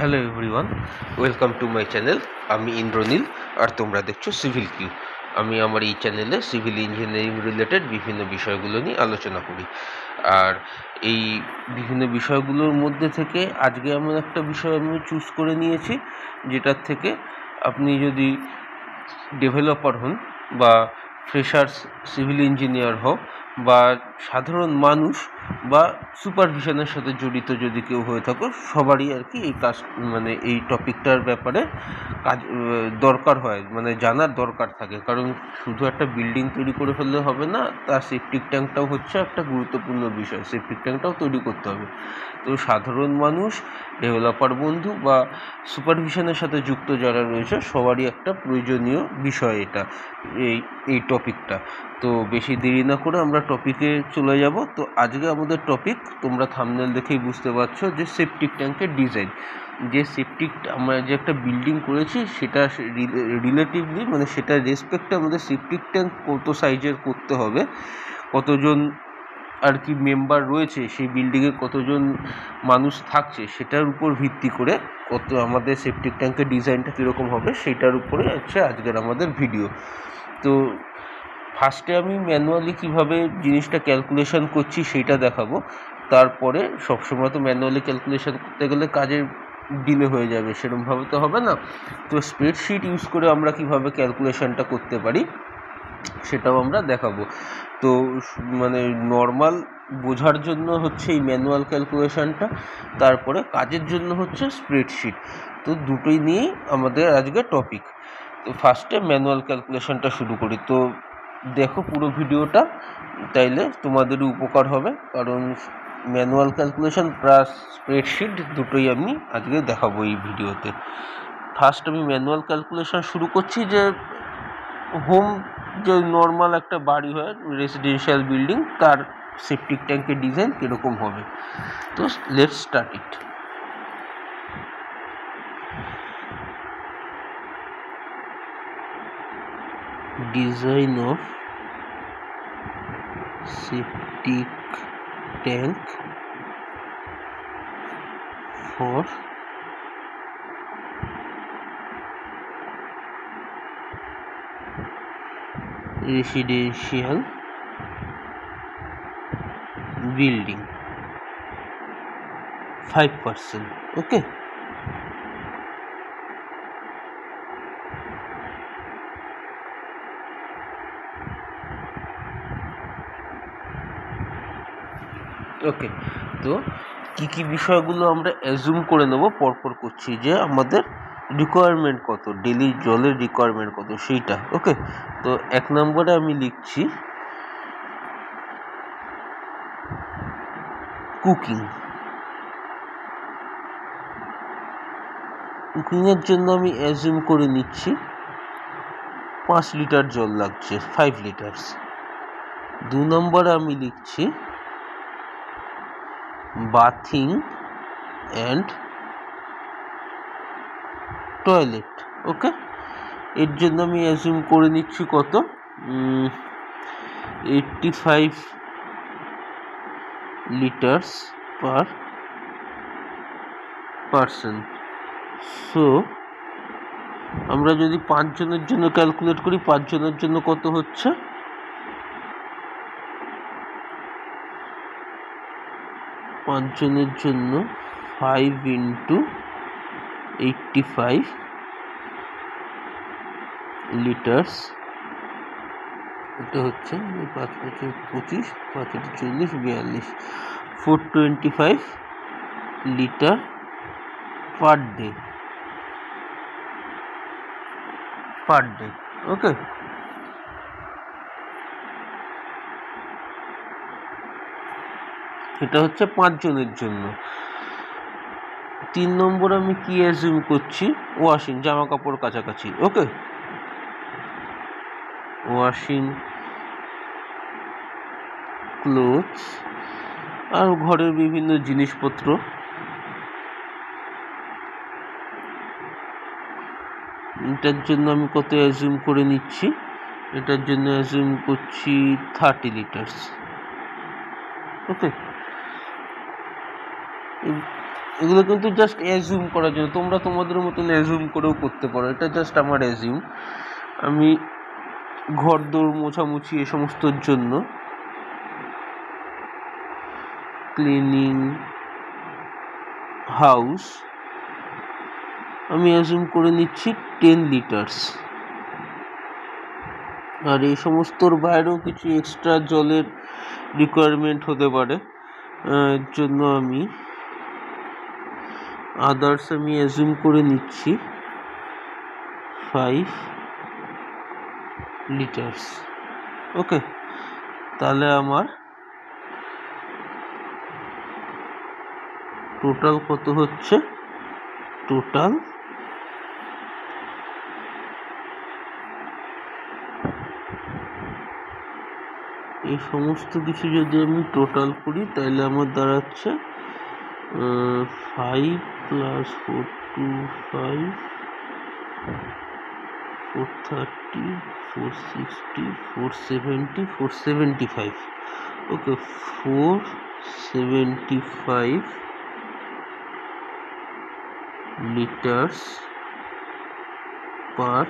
Hello everyone, welcome to my channel. আমি ইন্দ্রনীল আর তোমরা দেখছো সিভিল কিউ। আমি আমার এই চ্যানেলে সিভিল ইঞ্জিনিয়ারিং রিলেটেড বিভিন্ন বিষয়গুলো নিয়ে আলোচনা করি। আর এই বিভিন্ন বিষয়গুলোর মধ্যে থেকে আজকে এমন একটা বিষয় আমি চুজ করে নিয়েছি, যেটার থেকে আপনি যদি ডেভেলপার হন বা ফ্রেশার্স সিভিল ইঞ্জিনিয়ার হোক বা সাধারণ মানুষ বা সুপারভিশনের সাথে জড়িত যদি কেউ হয়ে থাকো, সবারই আর কি এই কাজ এই টপিকটার ব্যাপারে কাজ দরকার হয়, জানার দরকার থাকে। কারণ শুধু একটা বিল্ডিং তৈরি করে ফেললে হবে না, তার সেপটিক ট্যাঙ্কটাও হচ্ছে একটা গুরুত্বপূর্ণ বিষয়। সেপটিক ট্যাঙ্কটাও তৈরি করতে হবে। তো সাধারণ মানুষ, ডেভেলপার বন্ধু বা সুপারভিশনের সাথে যুক্ত যারা রয়েছে, সবারই একটা প্রয়োজনীয় বিষয় এটা, এই টপিকটা। তো বেশি দেরি না করে আমরা টপিকে চলে যাব। তো আজকে আমাদের টপিক, তোমরা থাম্বনেল দেখেই বুঝতে পারছো, যে সেপটিক ট্যাঙ্কের ডিজাইন। যে সেপটিক আমরা যে একটা বিল্ডিং করেছি, সেটা রিলেটিভলি সেটার রেসপেক্টে আমাদের সেপটিক ট্যাঙ্ক কত সাইজের করতে হবে, কতজন আর কি মেম্বার রয়েছে, সেই বিল্ডিংয়ে কতজন মানুষ থাকছে, সেটার উপর ভিত্তি করে কত আমাদের সেপটিক ট্যাঙ্কের ডিজাইনটা কীরকম হবে, সেটার উপরে হচ্ছে আজকের আমাদের ভিডিও। তো ফার্স্টে আমি ম্যানুয়ালি কিভাবে জিনিসটা ক্যালকুলেশন করছি সেইটা দেখাবো। তারপরে সবসময় তো ম্যানুয়ালি ক্যালকুলেশন করতে গেলে কাজের ডিলে হয়ে যাবে, সেরকমভাবে তো হবে না। তো স্প্রেডশিট ইউজ করে আমরা কিভাবে ক্যালকুলেশনটা করতে পারি সেটাও আমরা দেখাবো। তো নর্মাল বোঝার জন্য হচ্ছে এই ম্যানুয়াল ক্যালকুলেশনটা, তারপরে কাজের জন্য হচ্ছে স্প্রেডশিট। তো দুটোই নিয়েই আমাদের আজকে টপিক। তো ফার্স্টে ম্যানুয়াল ক্যালকুলেশনটা শুরু করি। তো দেখো পুরো ভিডিওটা, তাইলে তোমাদেরই উপকার হবে। কারণ ম্যানুয়াল ক্যালকুলেশন প্লাস স্প্রেডশিট দুটোই আমি আজকে দেখাবো এই ভিডিওতে। ফার্স্ট আমি ম্যানুয়াল ক্যালকুলেশন শুরু করছি, যে হোম, যে নর্মাল একটা বাড়ি হয়, রেসিডেন্সিয়াল বিল্ডিং, তার সেপটিক ট্যাঙ্কের ডিজাইন কীরকম হবে। তো let's start it. Design of septic tank for residential building 5%. Okay, ওকে। তো কী কী বিষয়গুলো আমরা অ্যাজুম করে নেব, পরপর করছি, যে আমাদের রিকোয়ারমেন্ট কত, ডেলি জলের রিকোয়ারমেন্ট কত, সেইটা। ওকে, তো 1 নম্বরে আমি লিখছি কুকিংয়ের জন্য আমি অ্যাজুম করে নিচ্ছি 5 লিটার জল লাগছে, 5 লিটার্স। 2 নম্বরে আমি লিখছি বাথিং অ্যান্ড টয়লেট। ওকে, এর জন্য আমি অ্যাজুম করে নিচ্ছি কত, 85 লিটার্স পার পারসন। সো আমরা যদি 5 জনের জন্য ক্যালকুলেট করি, 5 জনের জন্য কত হচ্ছে, 5 জনের জন্য 5 × 85 লিটার্স, এটা হচ্ছে 5 × 25, 5 × 40, 42, 425 লিটার পার ডে। ওকে, এটা হচ্ছে 5 জনের জন্য। 3 নম্বর আমি কি অ্যাজুম করছি, ওয়াশিং, জামা কাপড় কাছাকাছি। ওকে, ওয়াশিং ক্লোথস আর ঘরের বিভিন্ন জিনিসপত্র, এটার জন্য আমি কত অ্যাজুম করে নিচ্ছি, এটার জন্য অ্যাজুম করছি 30 লিটার্স। ওকে, এগুলো কিন্তু জাস্ট অ্যাজিউম করার জন্য, তোমরা তোমাদের মতন অ্যাজিউম করেও করতে পারো, এটা জাস্ট আমার অ্যাজিউম। আমি ঘরদোর মোছামুছি এ সমস্তর জন্য ক্লিনিং হাউস আমি অ্যাজিউম করে নিচ্ছি 10 লিটার্স। আর এই সমস্তর বাইরেও কিছু এক্সট্রা জলের রিকোয়ারমেন্ট হতে পারে, এর জন্য আমি আদার্স আমি অ্যাজিউম করে নিচ্ছি 5 লিটার্স। ওকে, তাহলে আমার টোটাল কত হচ্ছে? টোটাল এই সমস্ত কিছু যদি আমি টোটাল করি তাহলে আমার দাঁড়াচ্ছে 5 + 4 2 5 430 460 470 475। ওকে, 475 লিটার্স পার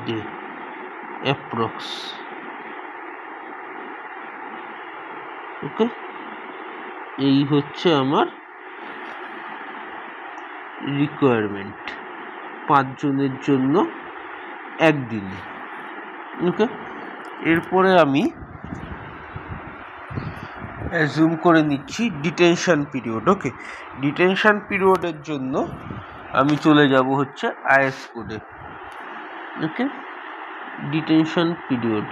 ডে অ্যাপ্রক্স। ওকে, এই হচ্ছে আমার রিকোয়ারমেন্ট 5 জনের জন্য একদিনে। ওকে, এরপরে আমি অ্যাজিউম করে নিচ্ছি ডিটেনশন পিরিয়ড। ওকে, ডিটেনশন পিরিয়ডের জন্য আমি চলে যাব হচ্ছে আইএস কোডে। ওকে, ডিটেনশন পিরিয়ড,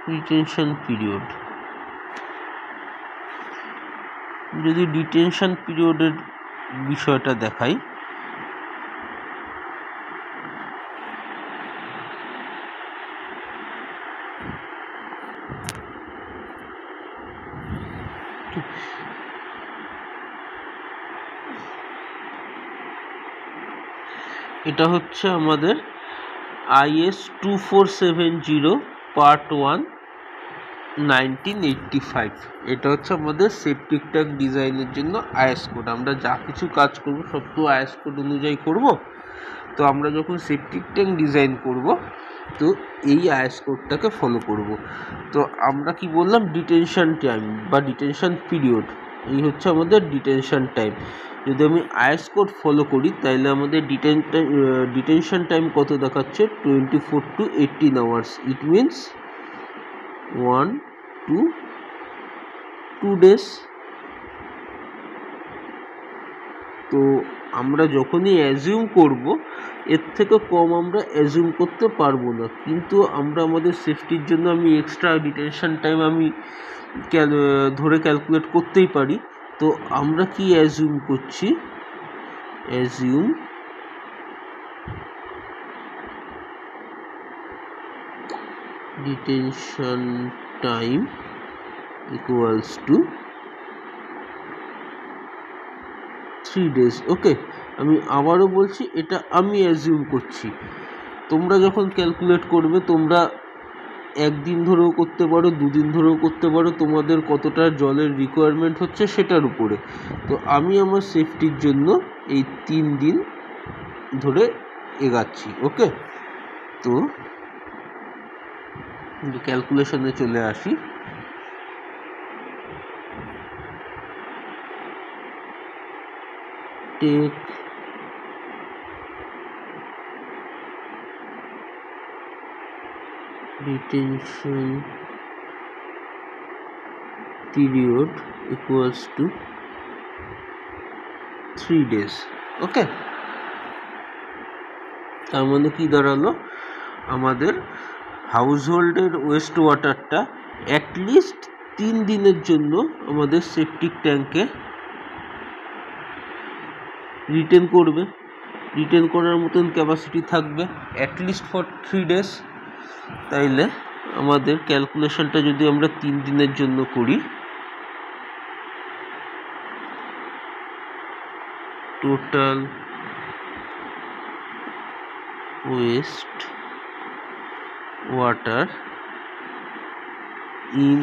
ডিটেনশন পিরিয়ড, যদি ডিটেনশন পিরিয়ডের বিষয়টা দেখাই, এটা হচ্ছে আমাদের IS 2470 পার্ট 1 1985। এটা হচ্ছে আমাদের সেপটিক ট্যাঙ্ক ডিজাইনের জন্য আইএস কোড। আমরা যা কিছু কাজ করব সব তো আইএস কোড অনুযায়ী করব। তো আমরা যখন সেপটিক ট্যাঙ্ক ডিজাইন করব তো এই আইএস কোডটাকে ফলো করব। তো আমরা কি বললাম, ডিটেনশন টাইম বা ডিটেনশন পিরিয়ড, এই হচ্ছে আমাদের ডিটেনশন টাইম। যদি আমি আইএস কোড ফলো করি তাহলে আমাদের ডিটেনশন টাইম কত দেখাচ্ছে? 24 to 18 hours. It means 1 to 2 days। তো আমরা যখনই অ্যাজিউম করব এর থেকে কম আমরা অ্যাজিউম করতে পারবো না, কিন্তু আমরা আমাদের সেফটির জন্য আমি এক্সট্রা ডিটেনশন টাইম আমি ধরে ক্যালকুলেট করতেই পারি। তো আমরা কি অ্যাজিউম করছি? Assume detention time equals to 3 days। ওকে, আমি আবারও বলছি, এটা আমি অ্যাজিউম করছি। তোমরা যখন ক্যালকুলেট করবে তোমরা একদিন ধরেও করতে পারো, দুদিন ধরেও করতে পারো, তোমাদের কতটা জলের রিকোয়ারমেন্ট হচ্ছে সেটার উপরে। তো আমি আমার সেফটির জন্য এই 3 দিন ধরে এগাচ্ছি। ওকে, তো ক্যালকুলেশনে চলে আসি। Take detention period equals to 3 days। Okay, তার মানে কি দাঁড়ালো? আমাদের হাউসহোল্ডের ওয়েস্ট ওয়াটারটা অ্যাটলিস্ট 3 দিনের জন্য আমাদের সেপটিক ট্যাঙ্কে রিটেন করবে, রিটেন করার মতন ক্যাপাসিটি থাকবে অ্যাটলিস্ট ফর 3 days। তাইলে আমাদের ক্যালকুলেশনটা যদি আমরা 3 দিনের জন্য করি, total West water in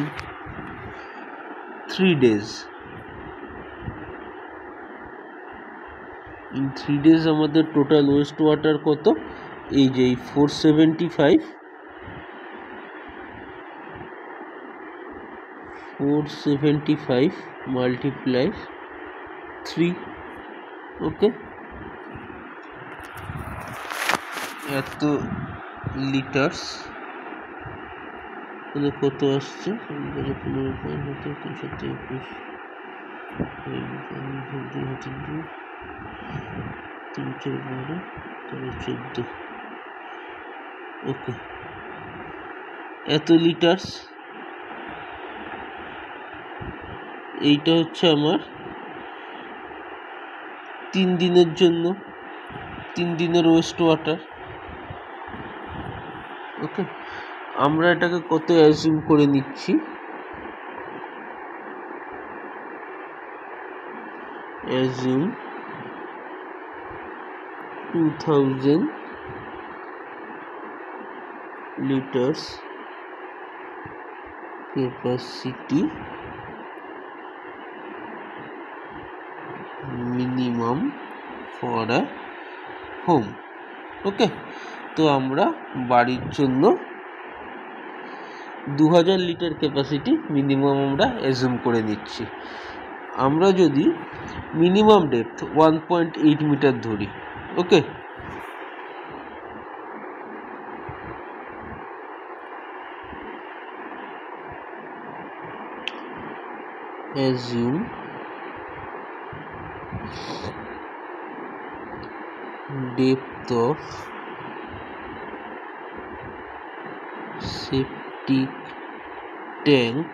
3 days. In 3 days আমাদের টোটাল ওয়েস্ট ওয়াটার কত? এই যে 475 মাল্টিপ্লাই 3, ওকে, এত লিটার্স মানে কত আসছে? 14 ওকে, এত লিটার্স। এইটা হচ্ছে আমার 3 দিনের জন্য, 3 দিনের ওয়েস্ট ওয়াটার। ওকে, আমরা এটাকে কত অ্যাজিউম করে নিচ্ছি? Assume 2000 liters capacity minimum for a home. Okay, তো আমরা বাড়ির জন্য 2000 লিটার ক্যাপাসিটি মিনিমাম আমরা অ্যাজিউম করে নিচ্ছি। আমরা যদি মিনিমাম ডেপথ 1.8 মিটার ধরি, okay, assume depth of septic tank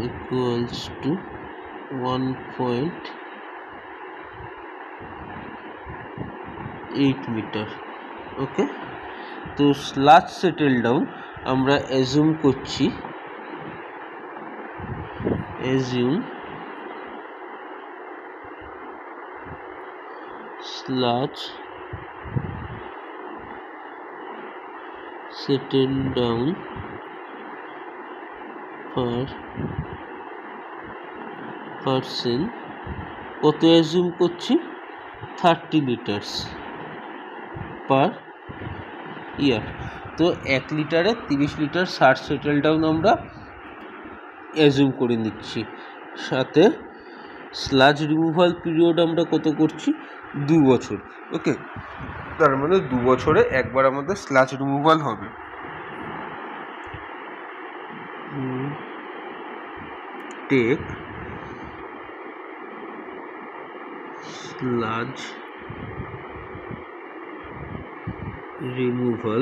equals to 1.8 metre. Okay, তো স্লাজ সেটেল ডাউন আমরা অ্যাজিউম করছি, assume sludge settle down per person, কত অ্যাজিউম করছি? 30 লিটার্স পার ইয়ার। তো 1 লিটারে 30 লিটার সার্চ সেটেল ডাউন আমরা অ্যাজিউম করে নিচ্ছি। সাথে স্লাজ রিমুভাল পিরিয়ড আমরা কত করছি? 2 বছর। ওকে, তার মানে 2 বছরে একবার আমাদের স্লাজ রিমুভাল হবে। Take sludge removal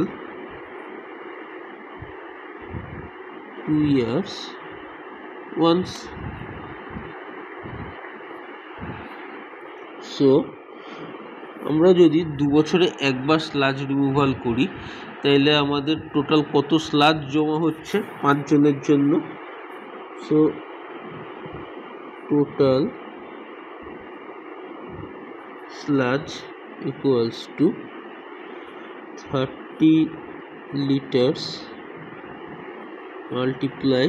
2 years once. So আমরা যদি 2 বছরে একবার স্লাজ রিমুভাল করি, তাহলে আমাদের টোটাল কত স্লাজ জমা হচ্ছে 5 জনের জন্য? So total sludge equals to 30 litres multiply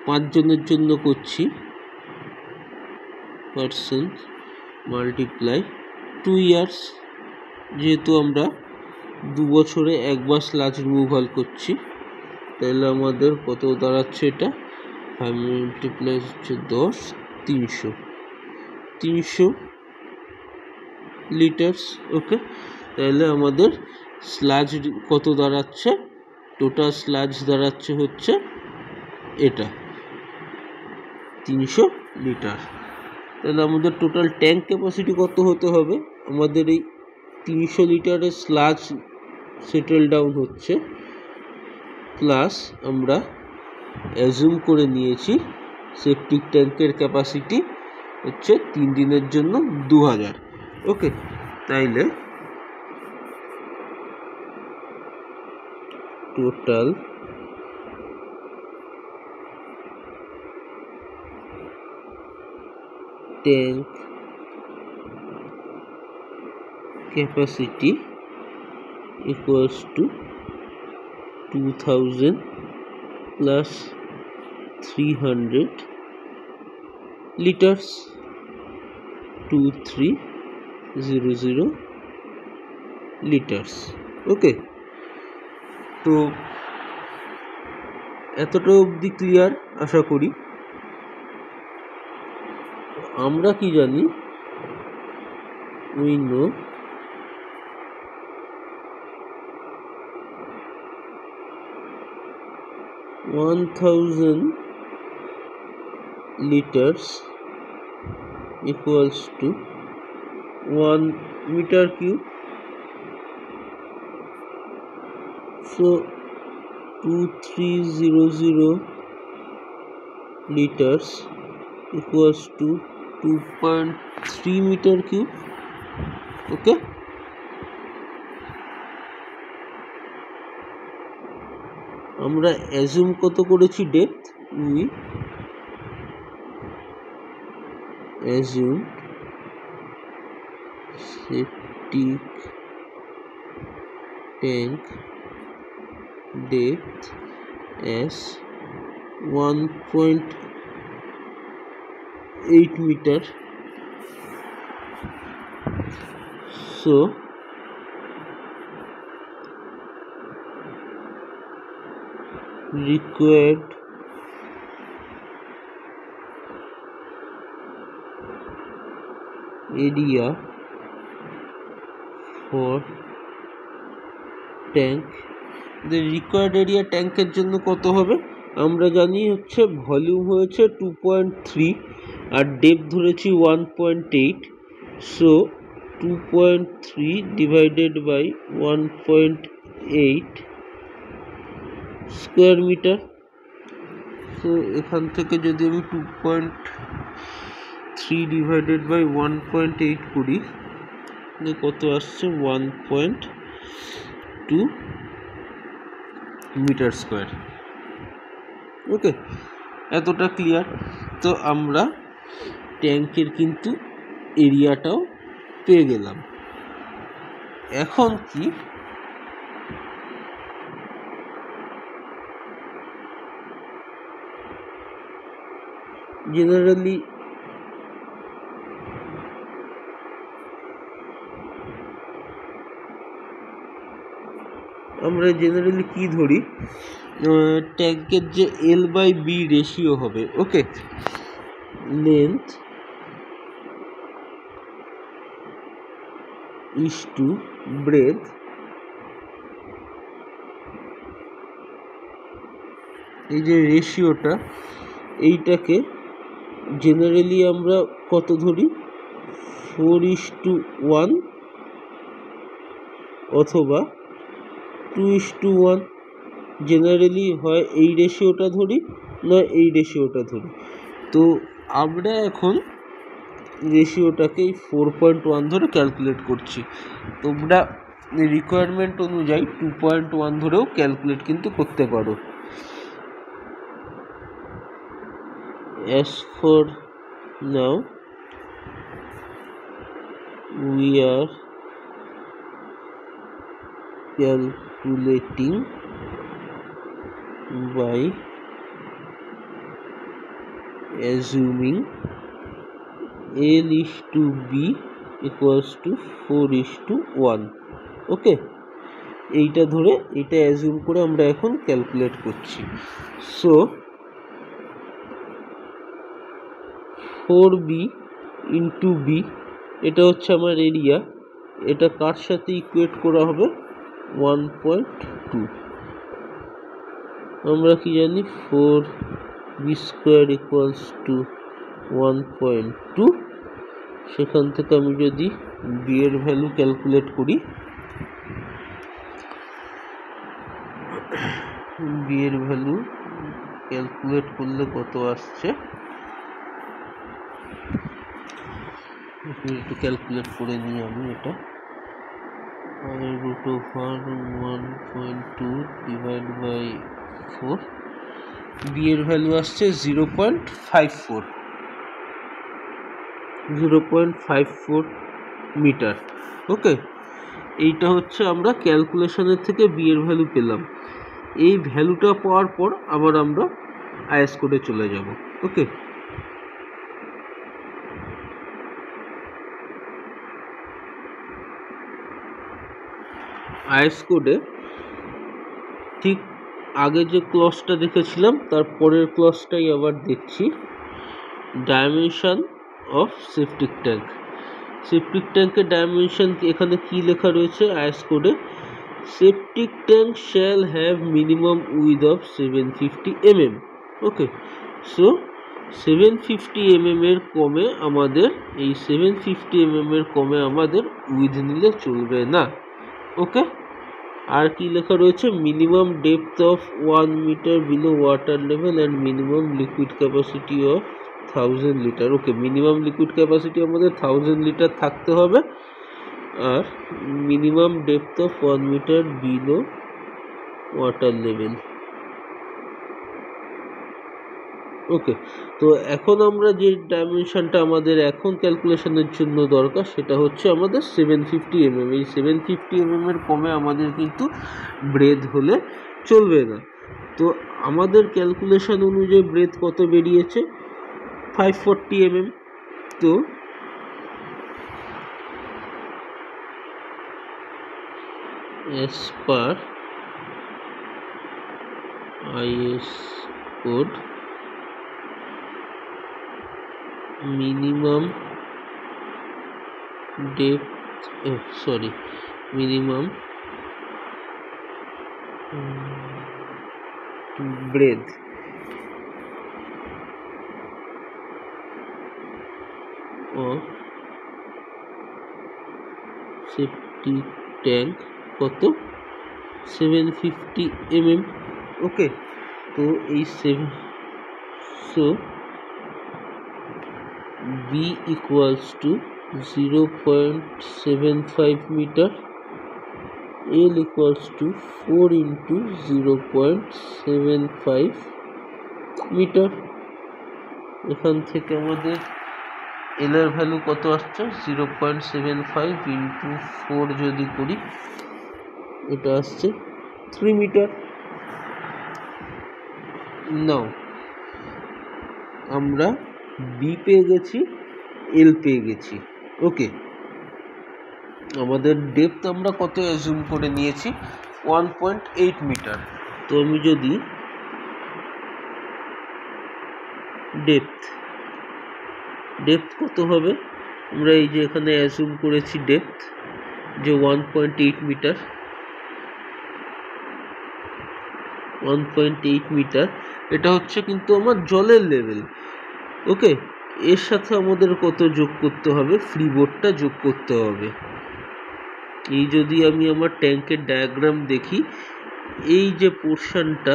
5 জনের জন্য করছি পারসন মাল্টিপ্লাই 2 ইয়ার্স, যেহেতু আমরা 2 বছরে একবার স্লাজ রিমুভাল করছি, তাহলে আমাদের কত দাঁড়াচ্ছে? এটা 5 মাল্টিপ্লাই হচ্ছে 10, 300 লিটার্স। ওকে, তাহলে আমাদের স্লাজ কত দাঁড়াচ্ছে? টোটাল স্লাজ দাঁড়াচ্ছে হচ্ছে এটা 300 লিটার। তাহলে আমাদের টোটাল ট্যাঙ্ক ক্যাপাসিটি কত হতে হবে? আমাদের এই 300 লিটারের স্লাজ সেটেল ডাউন হচ্ছে, প্লাস আমরা অ্যাজিউম করে নিয়েছি সেপটিক ট্যাঙ্কের ক্যাপাসিটি হচ্ছে 3 দিনের জন্য 2000। ওকে, তাইলে total tank capacity equals to 2000 plus 300 liters, 2300 liters। ওকে, তো এতটা অবধি ক্লিয়ার আশা করি। আমরা কি জানি, we know 1000 liters equals to 1 meter cube, so 2300 liters equals to 2.3 meter cube। ওকে, আমরা অ্যাজিউম কত করেছি depth, we assume septic tank depth as 1.8 meter, so required area for tank, the required area ট্যাঙ্কের জন্য কত হবে? আমরা জানি হচ্ছে ভলিউম হয়েছে 2.3 আর ডেপথ ধরেছি 1.8, so 2.3 divided by 1.8 square metre. So এখান থেকে যদি আমি 2.3 ডিভাইডেড বাই 1.8 করি, কত আসছে? 1.2 মিটার স্কোয়ার। ওকে, এতটা ক্লিয়ার। তো আমরা ট্যাঙ্কের কিন্তু এরিয়াটাও পেয়ে গেলাম। এখন কি, জেনারেলি আমরা কি ধরি, ট্যাঙ্কের যে L/B রেশিও হবে, ওকে, লেন্থ ইস টু ব্রেথ, এই যে রেশিওটা, এইটাকে জেনারেলি আমরা কত ধরি? 4:1 অথবা 2:1। জেনারেলি হয় এই রেশিওটা ধরি, না এই রেশিওটা ধরি। তো আমরা এখন রেশিওটাকে 4.1 ধরে ক্যালকুলেট করছি। তোমরা রিকোয়ারমেন্ট অনুযায়ী 2.1 ধরেও ক্যালকুলেট কিন্তু করতে পারো। As for now, we are calculating by assuming L/B equals to 4:1। ওকে, এইটা ধরে, এটা অ্যাজিউম করে আমরা এখন ক্যালকুলেট করছি। সো 4B ইন্টু B, এটা হচ্ছে আমার এরিয়া। এটা কার সাথে ইকুয়েট করা হবে? 1.2। আমরা কি জানি? 4B square equals to 1.2। সেখান থেকে আমি যদি B এর ভ্যালু ক্যালকুলেট করি, B এর ভ্যালু ক্যালকুলেট করলে কত আসছে? একটু ক্যালকুলেট করে নিই আমি। এটা √1.2 ডিভাইড বাই 4, বি এর ভ্যালু আসছে 0.54 মিটার। ওকে, এইটা হচ্ছে আমরা ক্যালকুলেশনের থেকে বি এর ভ্যালু পেলাম। এই ভ্যালুটা পাওয়ার পর আবার আমরা আইএস কোডে চলে যাব। ওকে, আইএস কোডে ঠিক আগে যে ক্লজটা দেখেছিলাম তার পরের ক্লজটাই আবার দেখছি। Dimension of septic tank. Septic ট্যাঙ্কের ডাইমেনশন এখানে কি লেখা রয়েছে আইএস কোডে? Septic tank shall have minimum with of 750 mm। Okay, so 750 mm এর কমে আমাদের এই 750 mm এর কমে আমাদের উইথ নিলে চলবে না। ওকে, আর কি লেখা রয়েছে? Minimum depth of 1 metre below water level and minimum liquid capacity of 1000 litre. Okay, minimum liquid capacity আমাদের 1000 লিটার থাকতে হবে, আর minimum depth of 1 metre below water level. Okay, তো এখন আমরা যে ডাইমেনশনটা আমাদের এখন ক্যালকুলেশনের জন্য দরকার সেটা হচ্ছে আমাদের 750 mm। এই 750 mm এর কমে আমাদের কিন্তু ব্রেথ হলে চলবে না। তো আমাদের ক্যালকুলেশন অনুযায়ী ব্রেথ কত বেরিয়েছে? 540 mm। তো as per IS code minimum depth minimum breadth of septic tank কত? 750 mm। ওকে, তো এই so B equals to 0.75 meter, L equals to 4 into 0.75 metre. এখান থেকে আমাদের L এর ভ্যালু কত আসছে? 0.75 ইন্টু 4 যদি করি এটা আসছে 3 মিটার। নাও আমরা বি পেয়ে গেছি, এল পেয়ে গেছি। ওকে, আমাদের ডেপথ আমরা কত অ্যাজুম করে নিয়েছি? 1.8 মিটার। তো আমি যদি ডেপথ কত হবে? আমরা এই যে এখানে অ্যাজুম করেছি ডেপথ যে 1.8 মিটার। 1.8 মিটার এটা হচ্ছে কিন্তু আমার জলের লেভেল। ওকে, এর সাথে আমাদের কত যোগ করতে হবে? ফ্রিবোর্ডটা যোগ করতে হবে। এই যদি আমি আমার ট্যাঙ্কের ডায়াগ্রাম দেখি, এই যে পোর্শনটা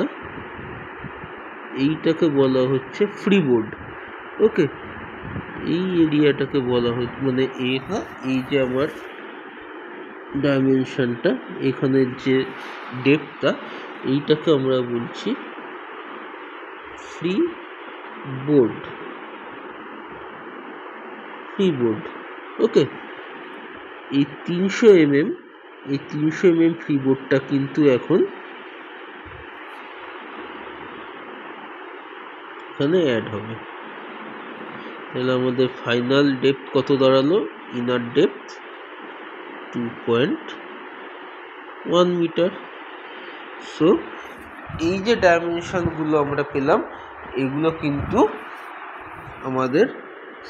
এইটাকে বলা হচ্ছে ফ্রিবোর্ড। ওকে, এই এরিয়াটাকে বলা হচ্ছে মানে এটা এই যে আমার ডাইমেনশনটা এখানের যে ডেপথটা এইটাকে আমরা বলছি ফ্রিবোর্ড। ওকে, এই 300 mm ফ্রিবোর্ডটা কিন্তু এখন এখানে অ্যাড হবে। তাহলে আমাদের ফাইনাল ডেপথ কত দাঁড়ালো? Inner depth 2.1 metre. সো এই যে ডাইমেনশনগুলো আমরা পেলাম এগুলো কিন্তু আমাদের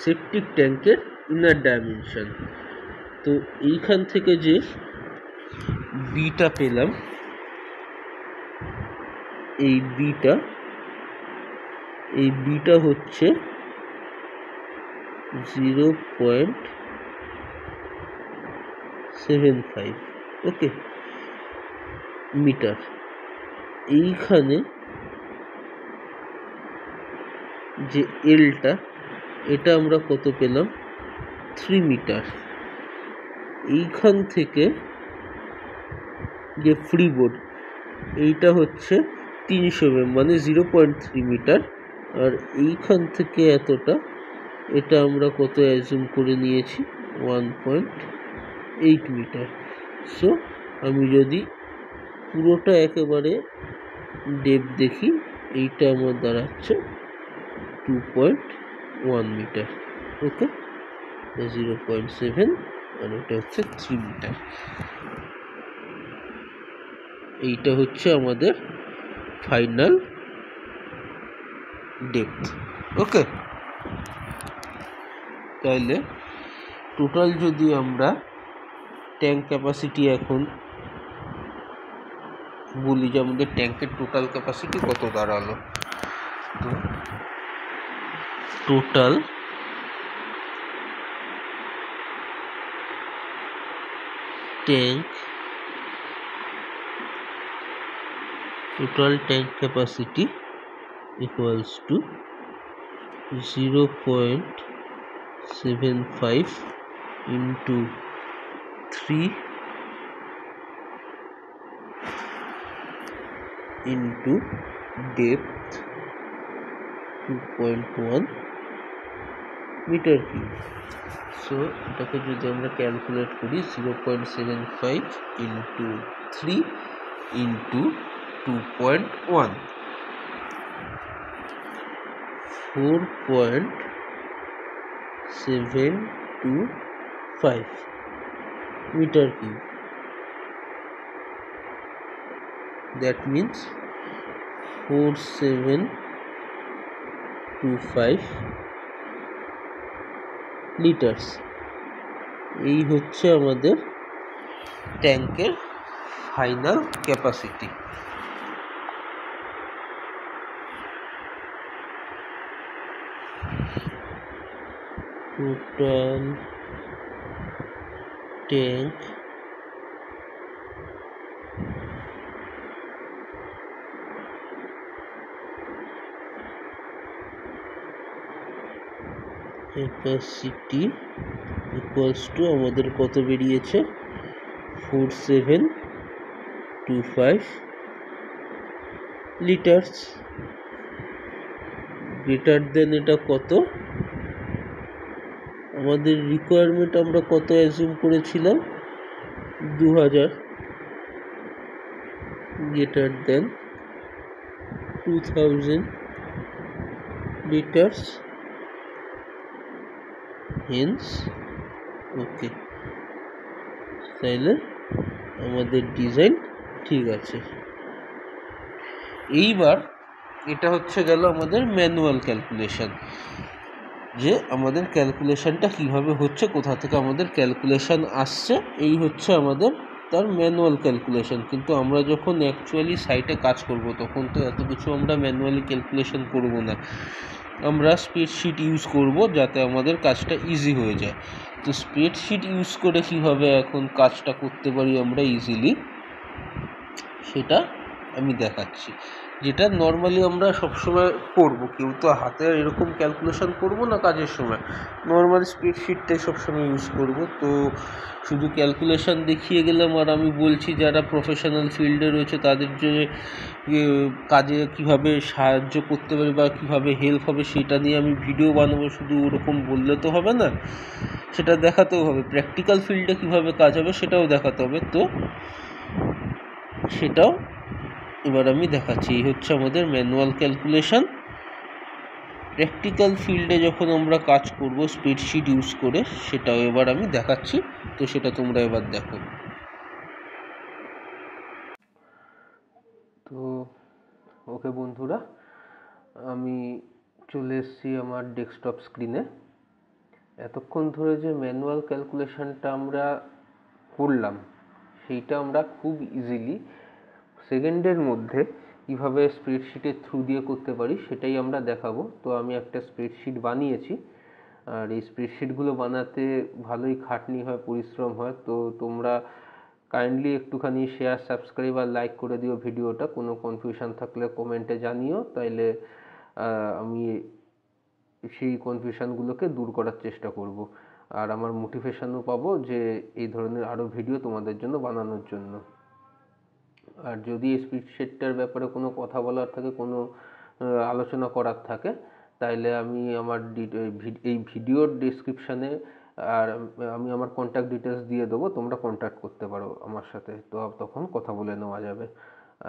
সেপটিক ট্যাঙ্কের ইনার ডাইমেনশন। তো এইখান থেকে যে বিটা পেলাম, এই বিটা হচ্ছে 0.75 ওকে মিটার। এইখানে যে এলটা এটা আমরা কত পেলাম? 3 মিটার। এইখান থেকে যে ফ্রিবোর্ড এইটা হচ্ছে 300 mm মানে 0.3 মিটার, আর এইখান থেকে এতটা এটা আমরা কত অ্যাজুম করে নিয়েছি? 1.8 মিটার। সো আমি যদি পুরোটা একেবারে ডেপথ দেখি, এইটা আমার দাঁড়াচ্ছে 2.1 মিটার। ওকে, 0.7 আর এটা হচ্ছে 3 মিটার। এইটা হচ্ছে আমাদের ফাইনাল ডেপথ। ওকে, তাহলে টোটাল যদি আমরা ট্যাঙ্ক ক্যাপাসিটি এখন বলি যে আমাদের ট্যাঙ্কের টোটাল ক্যাপাসিটি কত দাঁড়ালো, তো total tank capacity equals to 0.75 into 3 into depth 2.1 metre cube. So এটাকে যদি আমরা ক্যালকুলেট করি 0.75 into 3 into 2.1, 4.725 metre cube. That means 4725 litres. এই হচ্ছে আমাদের ট্যাঙ্কের final capacity. Total tank capacity equals to আমাদের কত বেরিয়েছে 4725 লিটার্স। গ্রেটার দেন এটা কত, আমাদের রিকোয়ারমেন্ট আমরা কত অ্যাজিউম করেছিলাম 2000, গ্রেটার দেন 2000 লিটার্স, হেন্স ওকে। তাইলে আমাদের ডিজাইন ঠিক আছে। এইবার এটা হচ্ছে গেল আমাদের ম্যানুয়াল ক্যালকুলেশন, যে আমাদের ক্যালকুলেশনটা কিভাবে হচ্ছে, কোথা থেকে আমাদের ক্যালকুলেশন আসছে, এই হচ্ছে আমাদের তার ম্যানুয়াল ক্যালকুলেশন। কিন্তু আমরা যখন অ্যাকচুয়ালি সাইটে কাজ করব তখন তো এত কিছু আমরা ম্যানুয়ালি ক্যালকুলেশন করব না, আমরা স্প্রেডশিট ইউজ করব যাতে আমাদের কাজটা ইজি হয়ে যায়। তো স্প্রেডশিট ইউজ করে কীভাবে এখন কাজটা করতে পারি আমরা ইজিলি, সেটা আমি দেখাচ্ছি। যেটা নর্মালি আমরা সবসময় করব, কেউ তো হাতে এরকম ক্যালকুলেশন করব না কাজের সময়, নর্মাল স্প্রেডশিটটাই সবসময় ইউজ করব। তো শুধু ক্যালকুলেশন দেখিয়ে গেলাম আর আমি বলছি যারা প্রফেশনাল ফিল্ডে রয়েছে তাদের যে কাজে কিভাবে সাহায্য করতে পারি বা কিভাবে হেল্প হবে সেটা নিয়ে আমি ভিডিও বানাবো, শুধু ওরকম বললে তো হবে না, সেটা দেখাতেও হবে। প্র্যাকটিক্যাল ফিল্ডে কিভাবে কাজ হবে সেটাও দেখাতে হবে, তো সেটাও এবার আমি দেখাচ্ছি। এই হচ্ছে আমাদের ম্যানুয়াল ক্যালকুলেশন। প্র্যাকটিক্যাল ফিল্ডে যখন আমরা কাজ করব স্প্রেডশিট ইউজ করে, সেটাও এবার আমি দেখাচ্ছি, তো সেটা তোমরা এবার দেখো। তো ওকে বন্ধুরা, আমি চলে এসেছি আমার ডেস্কটপ স্ক্রিনে। এতক্ষণ ধরে যে ম্যানুয়াল ক্যালকুলেশনটা আমরা করলাম সেইটা আমরা খুব ইজিলি সেকেন্ডের মধ্যে কীভাবে স্প্রেডশিটের থ্রু দিয়ে করতে পারি সেটাই আমরা দেখাবো। তো আমি একটা স্প্রেডশিট বানিয়েছি, আর এই স্প্রেডশিটগুলো বানাতে ভালোই খাটনি হয়, পরিশ্রম হয়। তো তোমরা কাইন্ডলি একটুখানি শেয়ার, সাবস্ক্রাইব আর লাইক করে দিও ভিডিওটা। কোনো কনফিউশন থাকলে কমেন্টে জানিও, তাইলে আমি সেই কনফিউশনগুলোকে দূর করার চেষ্টা করব, আর আমার মোটিভেশনও পাবো যে এই ধরনের আরও ভিডিও তোমাদের জন্য বানানোর জন্য। আর যদি এই স্প্রেডশিটটার ব্যাপারে কোনো কথা বলার থাকে, কোনো আলোচনা করার থাকে, তাইলে আমি আমার এই ভিডিওর ডেসক্রিপশানে আর আমি আমার কন্ট্যাক্ট ডিটেলস দিয়ে দেবো, তোমরা কন্ট্যাক্ট করতে পারো আমার সাথে, তো তখন কথা বলে নেওয়া যাবে।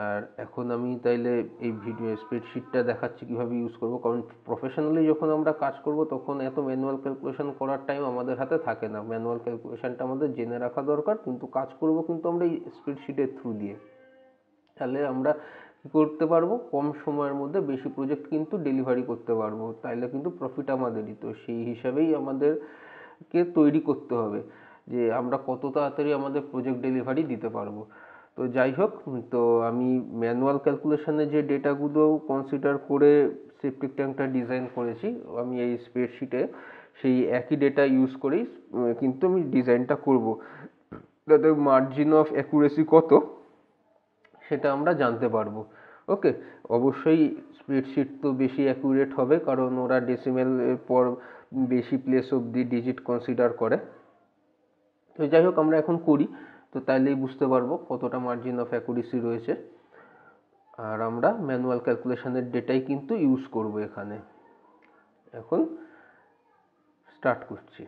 আর এখন আমি তাইলে এই ভিডিও স্প্রেডশিটটা দেখাচ্ছি কীভাবে ইউজ করব, কারণ প্রফেশনালি যখন আমরা কাজ করব তখন এত ম্যানুয়াল ক্যালকুলেশন করার টাইম আমাদের হাতে থাকে না। ম্যানুয়াল ক্যালকুলেশনটা আমাদের জেনে রাখা দরকার, কিন্তু কাজ করব কিন্তু আমরা এই স্প্রেডশিটের থ্রু দিয়ে। তাহলে আমরা কী করতে পারবো, কম সময়ের মধ্যে বেশি প্রজেক্ট কিন্তু ডেলিভারি করতে পারবো, তাইলে কিন্তু প্রফিট আমাদেরই। তো সেই হিসাবেই আমাদেরকে তৈরি করতে হবে যে আমরা কত তাড়াতাড়ি আমাদের প্রজেক্ট ডেলিভারি দিতে পারবো। তো যাই হোক, তো আমি ম্যানুয়াল ক্যালকুলেশনে যে ডেটাগুলো কনসিডার করে সেপ্টিক ট্যাঙ্কটা ডিজাইন করেছি, আমি এই স্প্রেডশিটে সেই একই ডেটা ইউজ করেই কিন্তু আমি ডিজাইনটা করব, যাতে মার্জিন অফ অ্যাকুরেসি কত সেটা আমরা জানতে পারবো। ওকে, অবশ্যই স্প্রেডশিট তো বেশি অ্যাকুরেট হবে, কারণ ওরা ডেসিমেলের পর বেশি প্লেস অবধি ডিজিট কনসিডার করে। তো যাই হোক, আমরা এখন করি, তো তাইলেই বুঝতে পারবো কতটা মার্জিন অফ অ্যাকুরেসি রয়েছে। আর আমরা ম্যানুয়াল ক্যালকুলেশনের ডেটাই কিন্তু ইউজ করব এখানে। এখন স্টার্ট করছি।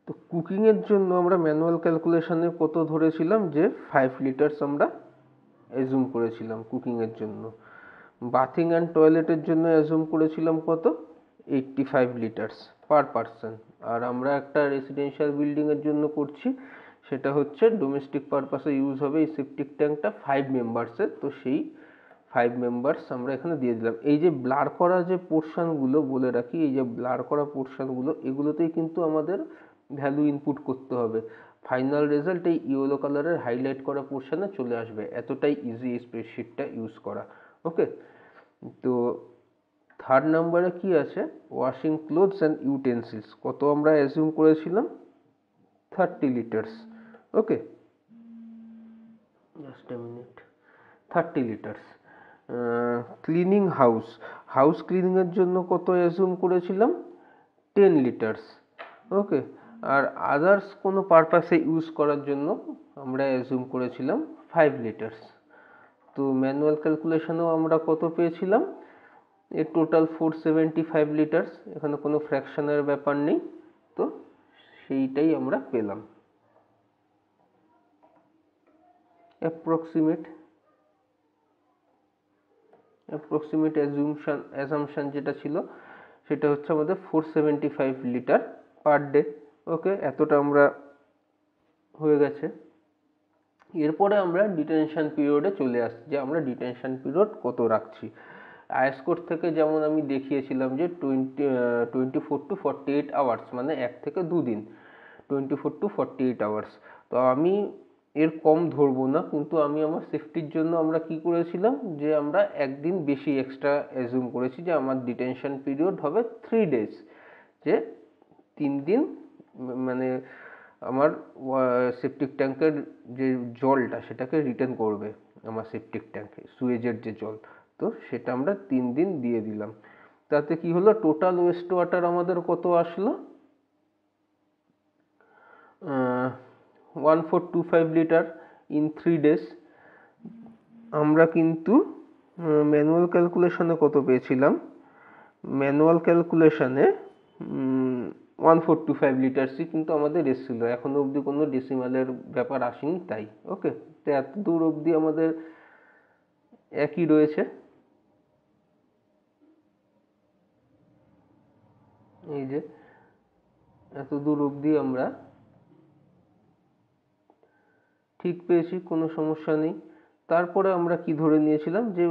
তো কুকিংয়ের জন্য আমরা ম্যানুয়াল ক্যালকুলেশনে কত ধরেছিলাম, যে 5 লিটার্স আমরা অ্যাজুম করেছিলাম কুকিংয়ের জন্য। বাথিং অ্যান্ড টয়লেটের জন্য অ্যাজুম করেছিলাম কত, 85 লিটার্স পার পারসন। আর আমরা একটা রেসিডেন্সিয়াল বিল্ডিংয়ের জন্য করছি, সেটা হচ্ছে ডোমেস্টিক পারপাসে ইউজ হবে এই সেপ্টিক ট্যাঙ্কটা 5 মেম্বার্সের। তো সেই 5 মেম্বার্স আমরা এখানে দিয়ে দিলাম। এই যে ব্লার করা যে পোর্শনগুলো, বলে রাখি, এই যে ব্লার করা পোর্শনগুলো, এগুলোতেই কিন্তু আমাদের ভ্যালু ইনপুট করতে হবে। ফাইনাল রেজাল্ট এই ইয়েলো কালারের হাইলাইট করা পোর্শনে চলে আসবে। এতটাই ইজি এই স্প্রেডশিটটা ইউজ করা। ওকে, তো থার্ড নাম্বারে কি আছে, ওয়াশিং ক্লোথস অ্যান্ড ইউটেন্সিলস কত আমরা অ্যাজিউম করেছিলাম, 30 litres. Okay, just a minute, 30 litres. Cleaning house ক্লিনিংয়ের জন্য কত অ্যাজিউম করেছিলাম, 10 লিটার্স। ওকে, আর আদার্স কোনো পারপাসে ইউজ করার জন্য আমরা অ্যাজিউম করেছিলাম 5 লিটার্স। তো ম্যানুয়াল ক্যালকুলেশনেও আমরা কত পেয়েছিলাম, এর টোটাল 475 লিটার্স, এখানে কোনো ফ্র্যাকশনের ব্যাপার নেই, তো সেইটাই আমরা পেলাম। অ্যাপ্রক্সিমেট অ্যাজাম্পশন যেটা ছিল, সেটা হচ্ছে আমাদের 475 লিটার পার ডে। ওকে, এতটা আমরা হয়ে গেছে। এরপরে আমরা ডিটেনশন পিরিয়ডে চলে আসছি, যে আমরা ডিটেনশন পিরিয়ড কত রাখছি। আইএস কোড থেকে যেমন আমি দেখিয়েছিলাম যে 24 to 48 আওয়ার্স, মানে 1 থেকে 2 দিন, 24 to 48 আওয়ার্স। তো আমি এর কম ধরবো না, কিন্তু আমি আমার সেফটির জন্য আমরা কি করেছিলাম, যে আমরা একদিন বেশি এক্সট্রা অ্যাজিউম করেছি, যে আমার ডিটেনশন পিরিয়ড হবে 3 ডেজ, যে 3 দিন মানে আমার সেপটিক ট্যাঙ্কের যে জলটা সেটাকে রিটার্ন করবে আমার সেপটিক ট্যাঙ্কে, সুয়েজের যে জল, তো সেটা আমরা 3 দিন দিয়ে দিলাম। তাতে কি হলো, টোটাল ওয়েস্ট ওয়াটার আমাদের কত আসলো, 1425 লিটার ইন 3 ডেজ। আমরা কিন্তু ম্যানুয়াল ক্যালকুলেশনে কত পেয়েছিলাম, ম্যানুয়াল ক্যালকুলেশনে 1425 লিটার্সই কিন্তু আমাদের এসেছিল, এখনো অবধি কোনো ডেসিমালের ব্যাপার আসেনি তাই। ওকে, তো এত দূর অবধি আমাদের একই রয়েছে। এই যে এত দূর অবধি আমরা ঠিক পেয়েছি, কোনো সমস্যা নেই। তারপরে আমরা কি ধরে নিয়েছিলাম, যে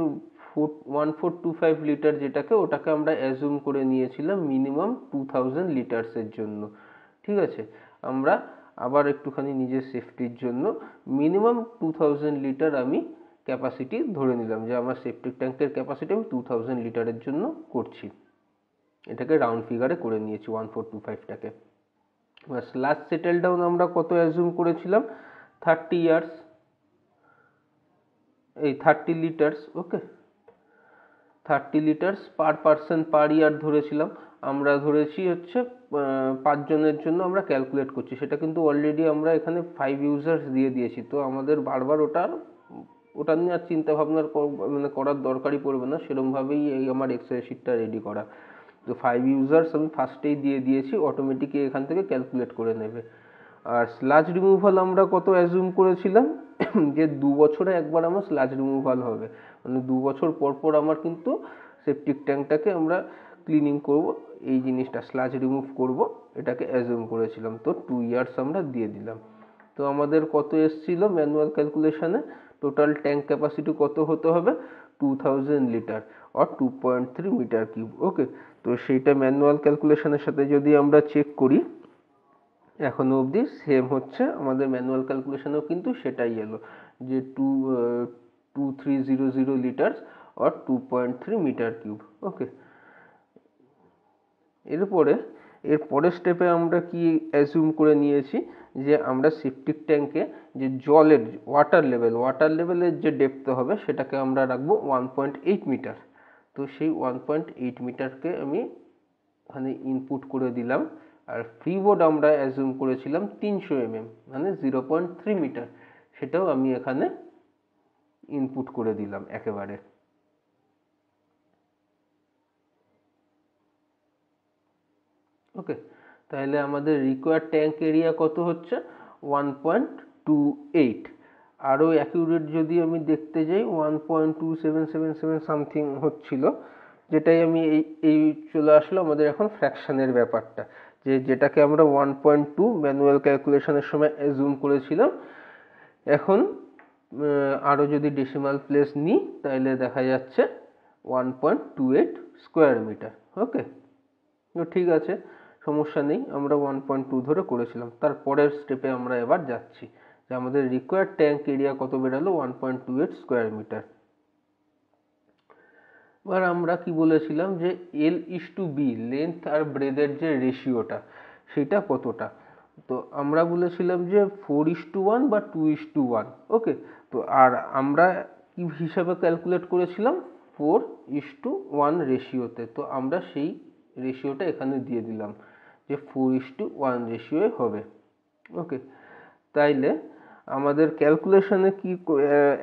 1425 লিটার যেটাকে, ওটাকে আমরা অ্যাজুম করে নিয়েছিলাম মিনিমাম 2000 লিটার্সের জন্য। ঠিক আছে, আমরা আবার একটুখানি নিজের সেফটির জন্য মিনিমাম 2000 লিটার আমি ক্যাপাসিটি ধরে নিলাম, যে আমার সেপটিক ট্যাঙ্কের ক্যাপাসিটি আমি 2000 লিটারের জন্য করছি। এটাকে রাউন্ড ফিগারে করে নিয়েছি 1425টাকে। লাস্ট সেটেল ডাউন আমরা কত অ্যাজুম করেছিলাম, 30 ইয়ার্স, এই 30 লিটার্স। ওকে, 30 লিটার্স পার পারসন পার ইয়ার ধরেছিলাম। আমরা ধরেছি হচ্ছে 5 জনের জন্য আমরা ক্যালকুলেট করছি, সেটা কিন্তু অলরেডি আমরা এখানে 5 ইউজার্স দিয়ে দিয়েছি। তো আমাদের বারবার ওটা নিয়ে আর চিন্তা ভাবনা মানে করার দরকারই পড়বে না, সেরকমভাবেই এই আমার এক্সেল শিটটা রেডি করা। তো 5 ইউজার্স আমি ফার্স্টেই দিয়ে দিয়েছি, অটোমেটিকই এখান থেকে ক্যালকুলেট করে নেবে। আর স্লাজ রিমুভাল আমরা কত অ্যাজিউম করেছিলাম যে 2 বছরে একবার আমার স্লাজ রিমুভাল হবে, মানে 2 বছর পর পর আমার কিন্তু সেপটিক ট্যাঙ্কটাকে আমরা ক্লিনিং করব, এই জিনিসটা স্লাজ রিমুভ করব, এটাকে অ্যাজিউম করেছিলাম। তো 2 ইয়ার্স আমরা দিয়ে দিলাম। তো আমাদের কত এসছিল ম্যানুয়াল ক্যালকুলেশনে, টোটাল ট্যাঙ্ক ক্যাপাসিটি কত হতে হবে 2000 লিটার অর 2.3 মিটার কিউব। ওকে, তো সেইটা ম্যানুয়াল ক্যালকুলেশনের সাথে যদি আমরা চেক করি এখনো অবধি সেম হচ্ছে, আমাদের ম্যানুয়াল ক্যালকুলেশনেও কিন্তু সেটাই এলো যে 2300 লিটার্স অর 2.3 মিটার কিউব। ওকে, এর পরের স্টেপে আমরা কি অ্যাজিউম করে নিয়েছি যে আমরা সেপটিক ট্যাঙ্কে যে জলের ওয়াটার লেভেলের যে ডেপথ হবে সেটাকে আমরা রাখবো 1.8 মিটার। তো সেই 1.8 মিটারকে আমি এখানে ইনপুট করে দিলাম। আর ফ্রি বোর্ড আমরা অ্যাজিউম করেছিলাম 300 মানে 0.3 মিটার, সেটাও আমি এখানে ইনপুট করে দিলাম একেবারে। ওকে, তাহলে আমাদের রিকোয়ার্ড ট্যাঙ্ক এরিয়া কত হচ্ছে 1.28। আরও অ্যাকিউরেট যদি আমি দেখতে যাই 1.2777 সামথিং হচ্ছিল, যেটাই আমি এই চলে আসলো আমাদের এখন ফ্র্যাকশনের ব্যাপারটা, যেটাকে আমরা 1.2 ম্যানুয়াল ক্যালকুলেশনের সময় অ্যাজিউম করেছিলাম। এখন আরও যদি ডেসিমাল প্লেস নিই তাহলে দেখা যাচ্ছে 1.28 স্কোয়ার মিটার। ওকে, তো ঠিক আছে, সমস্যা নেই, আমরা 1.2 ধরে করেছিলাম। তারপরের স্টেপে আমরা এবার যাচ্ছি যে আমাদের রিকোয়ার্ড ট্যাঙ্ক এরিয়া কত বেরালো 1.28 স্কোয়ার মিটার। এবার আমরা কি বলেছিলাম যে L/B লেন্থ আর ব্রেডের যে রেশিওটা সেটা কতটা, তো আমরা বলেছিলাম যে 4:1 বা 2:1। ওকে, তো আর আমরা কি হিসাবে ক্যালকুলেট করেছিলাম 4:1 রেশিওতে, তো আমরা সেই রেশিওটা এখানে দিয়ে দিলাম যে 4:1 রেশিওয়ে হবে। ওকে, তাইলে আমাদের ক্যালকুলেশনে কি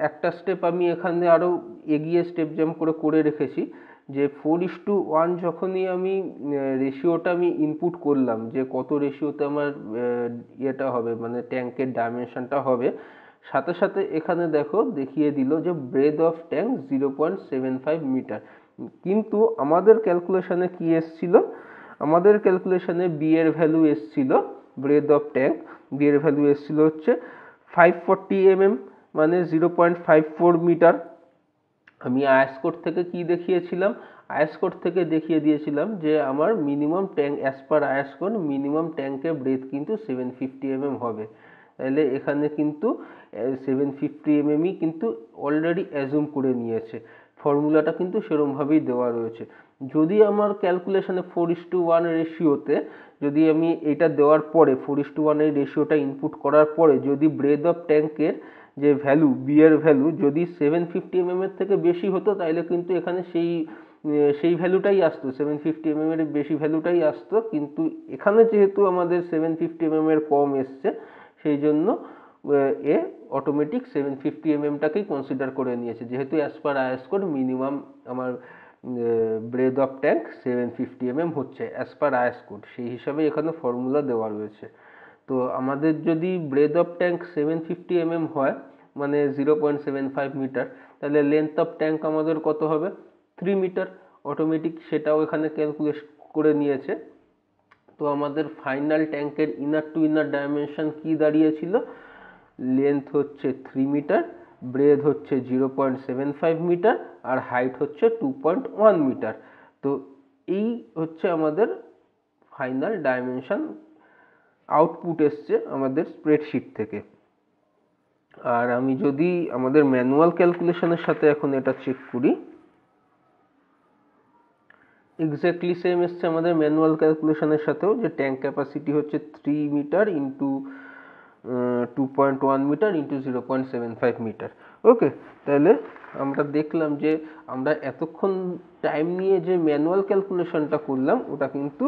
একটা স্টেপ আমি এখানে আরও এগিয়ে স্টেপ জাম্প করে রেখেছি যে 4:1 যখনই আমি রেশিওটা আমি ইনপুট করলাম যে কত রেশিওতে আমার ইয়েটা হবে মানে ট্যাঙ্কের ডাইমেনশনটা হবে, সাথে সাথে এখানে দেখো দেখিয়ে দিল যে ব্রেথ অফ ট্যাঙ্ক 0.75 মিটার। কিন্তু আমাদের ক্যালকুলেশনে কি এসছিল, আমাদের ক্যালকুলেশনে বি এর ভ্যালু এসছিল ব্রেথ অফ ট্যাঙ্ক, বি এর ভ্যালু এসছিল হচ্ছে 540 মানে 0.54 মিটার। আমি আইএস কোড থেকে কি দেখিয়েছিলাম, আইএস কোড থেকে দেখিয়ে দিয়েছিলাম যে আমার minimum tank as per is code minimum ট্যাঙ্কের ব্রেথ কিন্তু 750 হবে। তাহলে এখানে কিন্তু 750 কিন্তু অলরেডি অ্যাজুম করে নিয়েছে, ফর্মুলাটা কিন্তু সেরমভাবেই দেওয়া রয়েছে। যদি আমার ক্যালকুলেশনে 4:1 রেশিওতে যদি আমি এটা দেওয়ার পরে 4:1 এই রেশিওটা ইনপুট করার পরে যদি ব্রেথ অফ ট্যাঙ্কের যে ভ্যালু বি এর ভ্যালু যদি 750 এর থেকে বেশি হতো তাহলে কিন্তু এখানে সেই ভ্যালুটাই আসতো, 750 এর বেশি ভ্যালুটাই আসতো। কিন্তু এখানে যেহেতু আমাদের 750 এর কম এসছে সেই জন্য এ অটোমেটিক 750 টাকেই কনসিডার করে নিয়েছে, যেহেতু as per is code minimum আমার ব্রেথ অফ ট্যাঙ্ক 750 হচ্ছে অ্যাজ পার আইএস কোড, সেই হিসাবে এখানে ফর্মুলা দেওয়া রয়েছে। তো আমাদের যদি ব্রেথ অফ ট্যাঙ্ক 750 হয় মানে 0.75 মিটার, তাহলে লেন্থ অফ ট্যাঙ্ক আমাদের কত হবে 3 মিটার, অটোমেটিক সেটাও এখানে ক্যালকুলেট করে নিয়েছে। তো আমাদের ফাইনাল ট্যাঙ্কের ইনার টু ইনার ডাইমেনশন কি দাঁড়িয়েছিল, লেন্থ হচ্ছে 3 মিটার, ব্রেথ হচ্ছে 0.75 মিটার আর হাইট হচ্ছে 2.1 মিটার। তো এই হচ্ছে আমাদের ফাইনাল ডাইমেনশন আউটপুট এসছে আমাদের স্প্রেডশিট থেকে। আর আমি যদি আমাদের ম্যানুয়াল ক্যালকুলেশনের সাথে এখন এটা চেক করি, এক্স্যাক্টলি সেম এসছে আমাদের ম্যানুয়াল ক্যালকুলেশনের সাথেও, যে ট্যাঙ্ক ক্যাপাসিটি হচ্ছে 3 metre into 2.1 metre into 0.75 metre. Okay, তাহলে আমরা দেখলাম যে আমরা এতক্ষণ টাইম নিয়ে যে ম্যানুয়াল ক্যালকুলেশনটা করলাম ওটা কিন্তু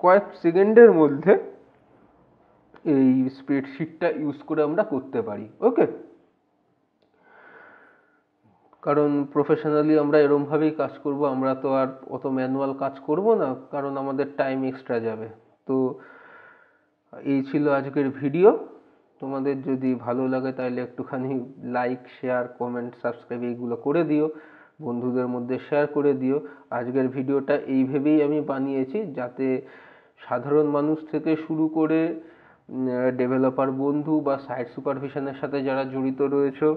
কয়েক সেকেন্ডের মধ্যে এই স্প্রেডশিটটা ইউজ করে আমরা করতে পারি। ওকে, কারণ প্রফেশনালি আমরা এরমভাবেই কাজ করব, আমরা তো আর অত ম্যানুয়াল কাজ করব না, কারণ আমাদের টাইম এক্সট্রা যাবে। তো এই ছিল আজকের ভিডিও। তোমাদের যদি ভালো লাগে তাহলে একটুখানি লাইক, শেয়ার, কমেন্ট, সাবস্ক্রাইব এইগুলো করে দিও, বন্ধুদের মধ্যে শেয়ার করে দিও। আজকের ভিডিওটা এই ভেবেই আমি বানিয়েছি যাতে সাধারণ মানুষ থেকে শুরু করে ডেভেলপার বন্ধু বা সাইট সুপারভিশনের সাথে যারা জড়িত রয়েছে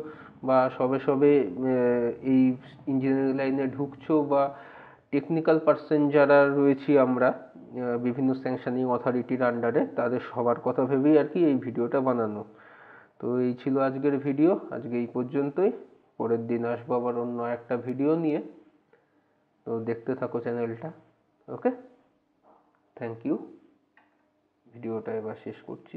বা সবে সবে এই ইঞ্জিনিয়ারিং লাইনে ঢুকছো বা টেকনিক্যাল পার্সন যারা রয়েছি আমরা বিভিন্ন স্যাংশনিং অথরিটির আন্ডারে, তাদের সবার কথা ভেবেই আর কি এই ভিডিওটা বানানো। তো এই ছিল আজকের ভিডিও, আজকে এই পর্যন্তই। পরের দিন আসবো আবার অন্য একটা ভিডিও নিয়ে। তো দেখতে থাকো চ্যানেলটা। ওকে, থ্যাংক ইউ। ভিডিওটা এবার শেষ করছি।